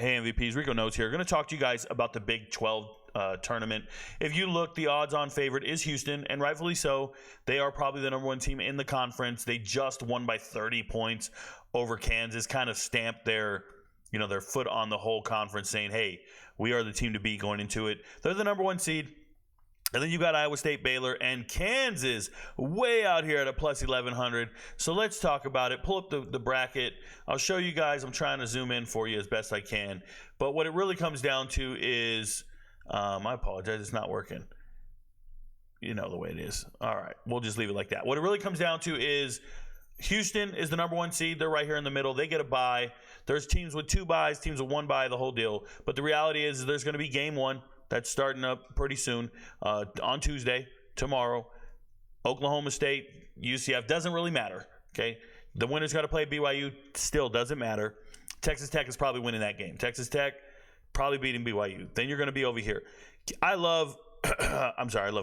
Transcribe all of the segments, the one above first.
Hey MVPs, Rico Knows here. Going to talk to you guys about the Big 12 tournament. If you look, the odds-on favorite is Houston, and rightfully so. They are probably the number one team in the conference. They just won by 30 points over Kansas, kind of stamped their foot on the whole conference, saying, hey, we are the team to beat going into it. They're the number one seed. And then you got Iowa State, Baylor, and Kansas way out here at a plus 1,100. So let's talk about it. Pull up the bracket. I'll show you guys. I'm trying to zoom in for you as best I can. But what it really comes down to is, I apologize, it's not working. You know the way it is. All right, we'll just leave it like that. What it really comes down to is Houston is the number one seed. They're right here in the middle. They get a bye. There's teams with 2 byes, teams with 1 bye, the whole deal. But the reality is there's going to be game 1. That's starting up pretty soon on Tuesday, tomorrow. Oklahoma State, UCF, doesn't really matter, okay? The winner's got to play BYU, still doesn't matter. Texas Tech is probably winning that game. Texas Tech probably beating BYU. Then you're going to be over here. I love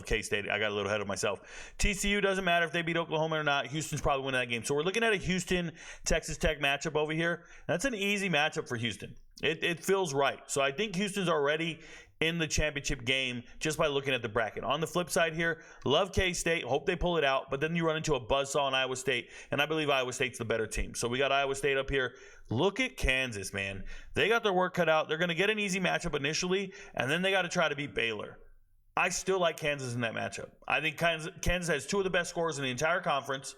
K-State. I got a little ahead of myself. TCU, doesn't matter if they beat Oklahoma or not. Houston's probably winning that game. So we're looking at a Houston-Texas Tech matchup over here. That's an easy matchup for Houston. It feels right. So I think Houston's already in the championship game just by looking at the bracket. On the flip side here, love K-State, hope they pull it out, but then you run into a buzzsaw in Iowa State, and I believe Iowa State's the better team. So we got Iowa State up here. Look at Kansas, man. They got their work cut out. They're going to get an easy matchup initially, and then they got to try to beat Baylor. I still like Kansas in that matchup. I think Kansas has 2 of the best scorers in the entire conference.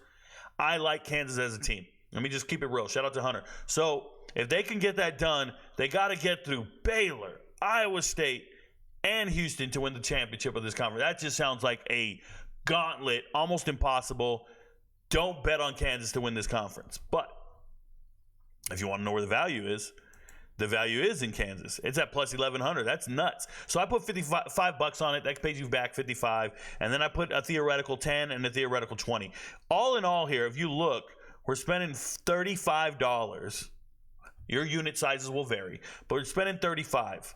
I like Kansas as a team. Let me just keep it real. Shout out to Hunter. So if they can get that done, they got to get through Baylor, Iowa State, and Houston to win the championship of this conference. That just sounds like a gauntlet, almost impossible. Don't bet on Kansas to win this conference. But if you want to know where the value is in Kansas. It's at plus 1,100. That's nuts. So I put $55 on it. That pays you back 55. And then I put a theoretical 10 and a theoretical 20. All in all here, if you look, we're spending $35. Your unit sizes will vary, but we're spending $35.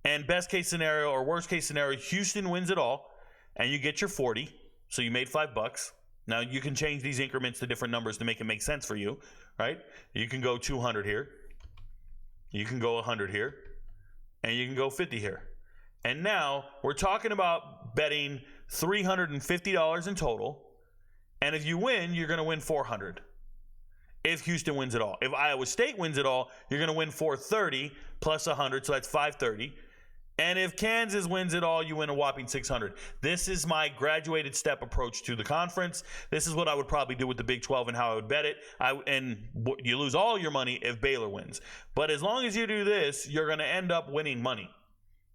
And best case scenario or worst case scenario, Houston wins it all, and you get your 40. So you made $5. Now you can change these increments to different numbers to make it make sense for you, right? You can go 200 here, you can go 100 here, and you can go 50 here. And now we're talking about betting $350 in total. And if you win, you're going to win $400. If Houston wins it all. If Iowa State wins it all, you're going to win $430 plus 100, so that's $530. And if Kansas wins it all, you win a whopping $600. This is my graduated step approach to the conference. This is what I would probably do with the Big 12 and how I would bet it. You lose all your money if Baylor wins. But as long as you do this, you're going to end up winning money.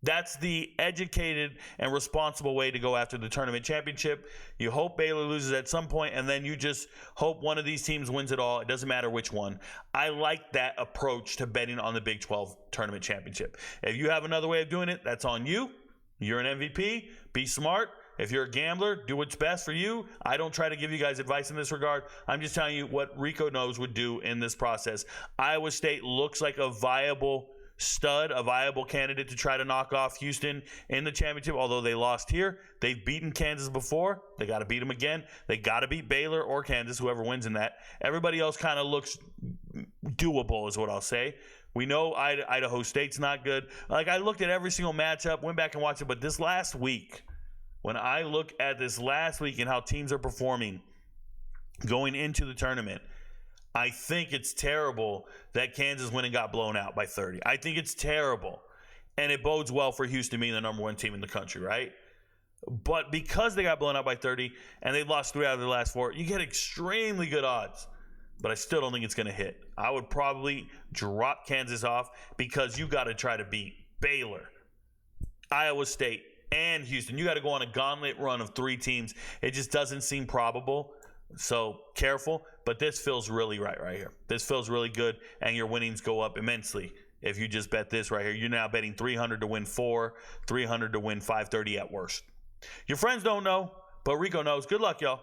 That's the educated and responsible way to go after the tournament championship. You hope Baylor loses at some point, and then you just hope one of these teams wins it all. It doesn't matter which one. I like that approach to betting on the Big 12 tournament championship. If you have another way of doing it, that's on you. You're an MVP. Be smart. If you're a gambler, do what's best for you. I don't try to give you guys advice in this regard. I'm just telling you what Rico Knows would do in this process. Iowa State looks like a viable stud, a viable candidate to try to knock off Houston in the championship, although they lost here. They've beaten Kansas before. They got to beat them again. They got to beat Baylor or Kansas, whoever wins in that. Everybody else kind of looks doable is what I'll say. We know Idaho State's not good. Like, I looked at every single matchup, went back and watched it, but this last week, when I look at this last week and how teams are performing going into the tournament, I think it's terrible that Kansas went and got blown out by 30. I think it's terrible. And it bodes well for Houston being the number one team in the country, right? But because they got blown out by 30 and they lost 3 out of their last 4, you get extremely good odds. But I still don't think it's going to hit. I would probably drop Kansas off because you got to try to beat Baylor, Iowa State, and Houston. You got to go on a gauntlet run of 3 teams. It just doesn't seem probable. So careful, but this feels really right here. This feels really good, and your winnings go up immensely. If you just bet this right here, you're now betting 300 to win 4, 300 to win 530 at worst. Your friends don't know, but Rico knows. Good luck, y'all.